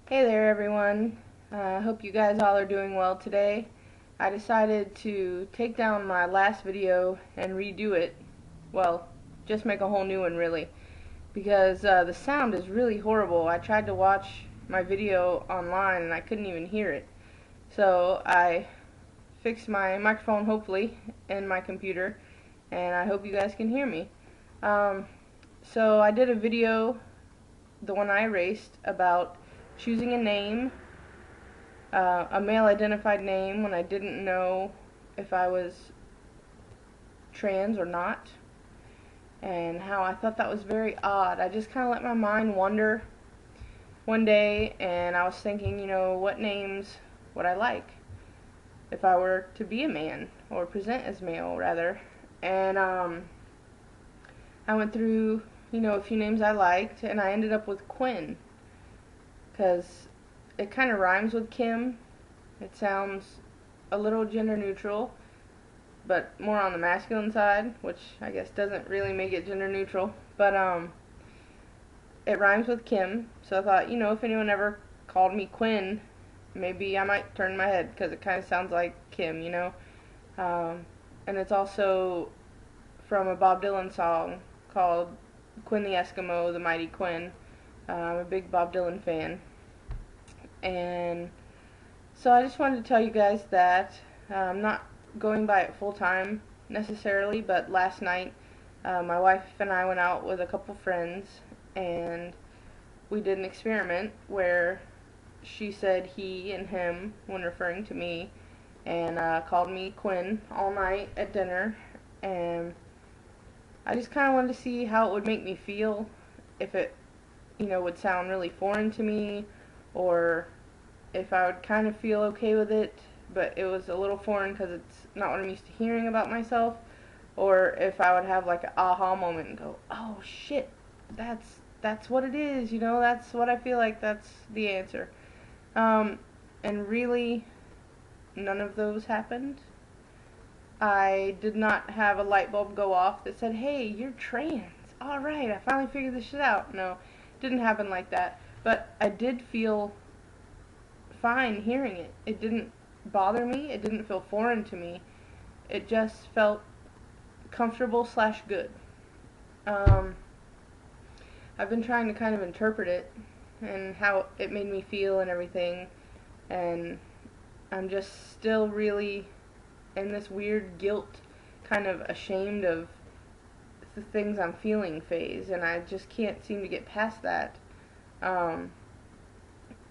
Hey there everyone. I hope you guys all are doing well today. I decided to take down my last video and redo it. Well, just make a whole new one really. Because the sound is really horrible. I tried to watch my video online and I couldn't even hear it. So I fixed my microphone hopefully in my computer and I hope you guys can hear me. So I did a video, the one I erased, about choosing a name, a male identified name when I didn't know if I was trans or not, and how I thought that was very odd. I just kind of let my mind wander one day and I was thinking, what names would I like if I were to be a man, or present as male rather. And I went through, a few names I liked, and I ended up with Quinn because it kind of rhymes with Kim. It sounds a little gender neutral, but more on the masculine side, which I guess doesn't really make it gender neutral. But it rhymes with Kim, so I thought, if anyone ever called me Quinn, maybe I might turn my head because it kind of sounds like Kim, and it's also from a Bob Dylan song called Quinn the Eskimo, the Mighty Quinn. I'm a big Bob Dylan fan. And so I just wanted to tell you guys that I'm not going by it full time necessarily, but last night my wife and I went out with a couple friends and we did an experiment where she said he and him when referring to me, and called me Quinn all night at dinner, and I just kind of wanted to see how it would make me feel, if it would sound really foreign to me, or if I would kind of feel okay with it, but it was a little foreign because it's not what I'm used to hearing about myself, or if I would have like an aha moment and go, oh shit, that's what it is, that's what I feel like, that's the answer. And really, none of those happened. I did not have a light bulb go off that said, hey, you're trans. Alright, I finally figured this shit out. No, it didn't happen like that. But I did feel fine hearing it. It didn't bother me. It didn't feel foreign to me. It just felt comfortable / good. I've been trying to kind of interpret it and how it made me feel and everything, and I'm just still really in this weird guilt, kind of ashamed of the things I'm feeling phase, and I just can't seem to get past that.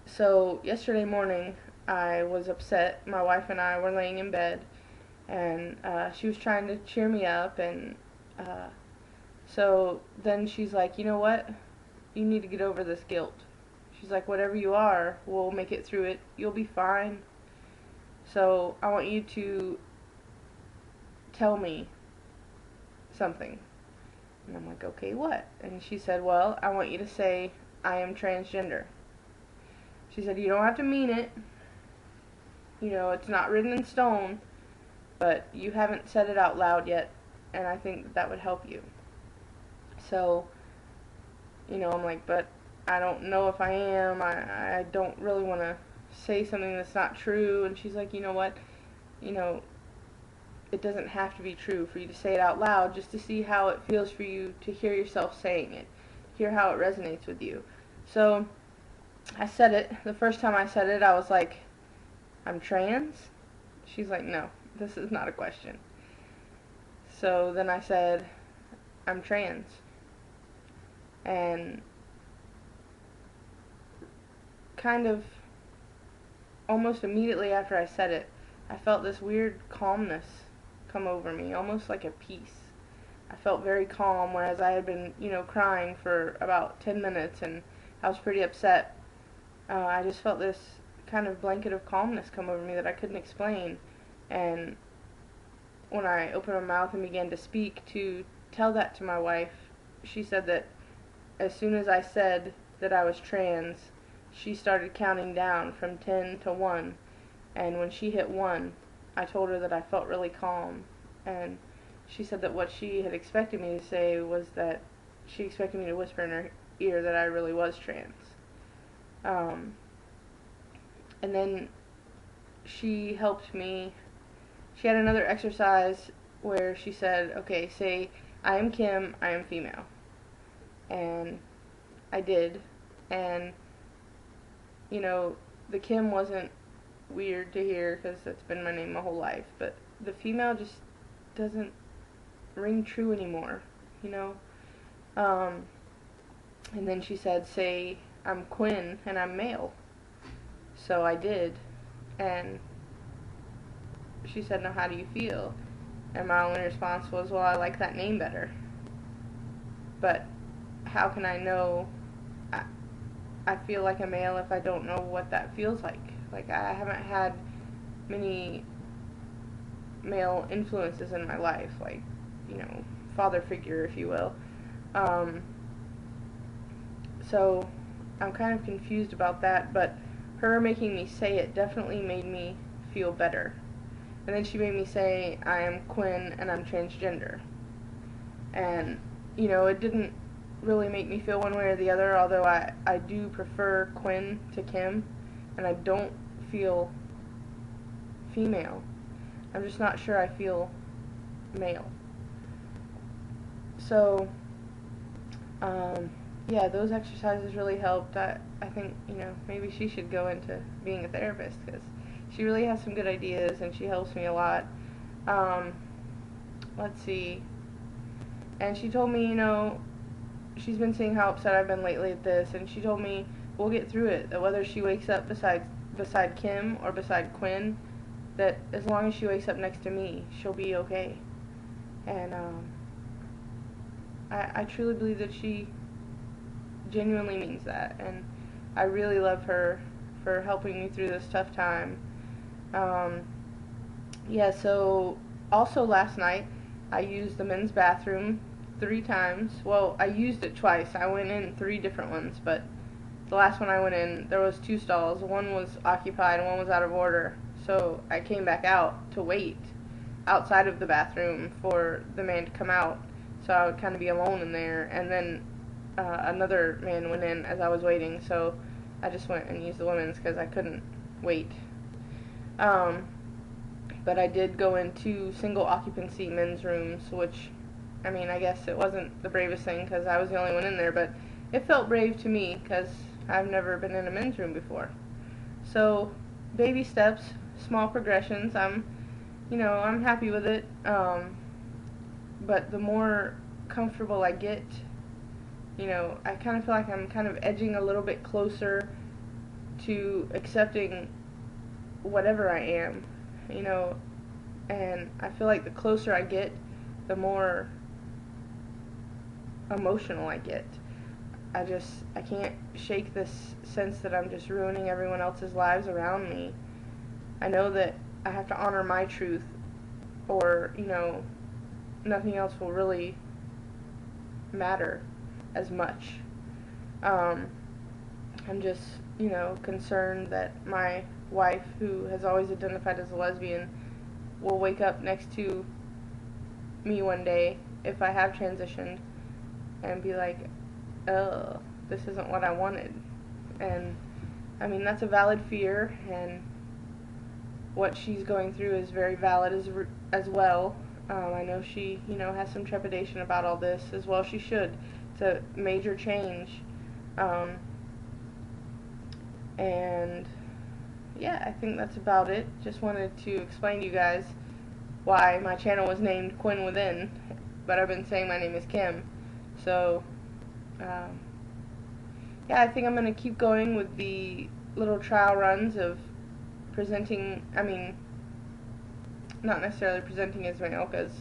So yesterday morning I was upset. My wife and I were laying in bed, and she was trying to cheer me up, and so then she's like, you know what? You need to get over this guilt. She's like, whatever you are, we'll make it through it. You'll be fine. So I want you to tell me something. And I'm like, okay, what? And she said, well, I want you to say, I am transgender. She said, you don't have to mean it. It's not written in stone, but you haven't said it out loud yet, and I think that would help you. So, I'm like, but I don't know if I am. I don't really want to say something that's not true. And she's like, you know what? It doesn't have to be true for you to say it out loud, just to see how it feels for you to hear yourself saying it, hear how it resonates with you. So I said it. The first time I said it, I was like, I'm trans? She's like, no, this is not a question. So then I said, I'm trans. And kind of almost immediately after I said it, I felt this weird calmness come over me, almost like a peace. I felt very calm, whereas I had been, crying for about 10 minutes, and I was pretty upset. I just felt this kind of blanket of calmness come over me that I couldn't explain. And when I opened my mouth and began to speak to tell that to my wife, she said that as soon as I said that I was trans, she started counting down from 10 to 1. And when she hit 1, I told her that I felt really calm. And she said that what she had expected me to say was that she expected me to whisper in her ear that I really was trans. And then she helped me. She had another exercise where she said, okay, say, I am Kim, I am female. And I did. And, you know, the Kim wasn't weird to hear because that's been my name my whole life. But the female just doesn't ring true anymore, you know? And then she said, say, I'm Quinn and I'm male. So I did. And she said, now how do you feel? And my only response was, well, I like that name better. But how can I know I feel like a male if I don't know what that feels like? Like, I haven't had many male influences in my life, like, you know, father figure, if you will. So I'm kind of confused about that, but her making me say it definitely made me feel better. And then she made me say, I am Quinn and I'm transgender. And, you know, it didn't really make me feel one way or the other, although I do prefer Quinn to Kim, and I don't feel female. I'm just not sure I feel male. So, yeah, those exercises really helped. I think, you know, maybe she should go into being a therapist, because she really has some good ideas and she helps me a lot. Let's see. And she told me, you know, she's been seeing how upset I've been lately at this, and she told me we'll get through it, that whether she wakes up beside Kim or beside Quinn, that as long as she wakes up next to me, she'll be okay. And I truly believe that she genuinely means that, and I really love her for helping me through this tough time. Yeah, so also last night I used the men's bathroom 3 times. Well, I used it twice. I went in 3 different ones, but the last one I went in, there was 2 stalls. One was occupied and one was out of order. So I came back out to wait outside of the bathroom for the man to come out, so I would kind of be alone in there. And then another man went in as I was waiting, so I just went and used the women's because I couldn't wait. But I did go into single occupancy men's rooms, which, I mean, I guess it wasn't the bravest thing because I was the only one in there, but it felt brave to me because I've never been in a men's room before. So, baby steps, small progressions. I'm happy with it. But the more comfortable I get, you know, I kind of feel like I'm kind of edging a little bit closer to accepting whatever I am, you know, and I feel like the closer I get, the more emotional I get. I can't shake this sense that I'm just ruining everyone else's lives around me. I know that I have to honor my truth, or, you know, nothing else will really matter as much. I'm just, you know, concerned that my wife, who has always identified as a lesbian, will wake up next to me one day, if I have transitioned, and be like, oh, this isn't what I wanted. And, I mean, that's a valid fear, and what she's going through is very valid as well. I know she, you know, has some trepidation about all this, as well she should. It's a major change. And yeah, I think that's about it. Just wanted to explain to you guys why my channel was named Quinn Within, but I've been saying my name is Kim. So, yeah, I think I'm going to keep going with the little trial runs of presenting, I mean, not necessarily presenting as male, because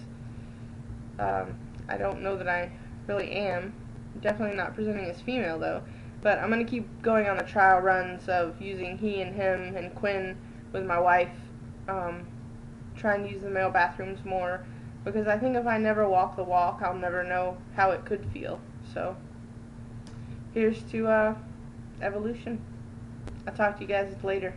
I don't know that I really am. Definitely not presenting as female, though. But I'm going to keep going on the trial runs of using he and him and Quinn with my wife, trying to use the male bathrooms more, because I think if I never walk the walk, I'll never know how it could feel. So, here's to evolution. I'll talk to you guys later.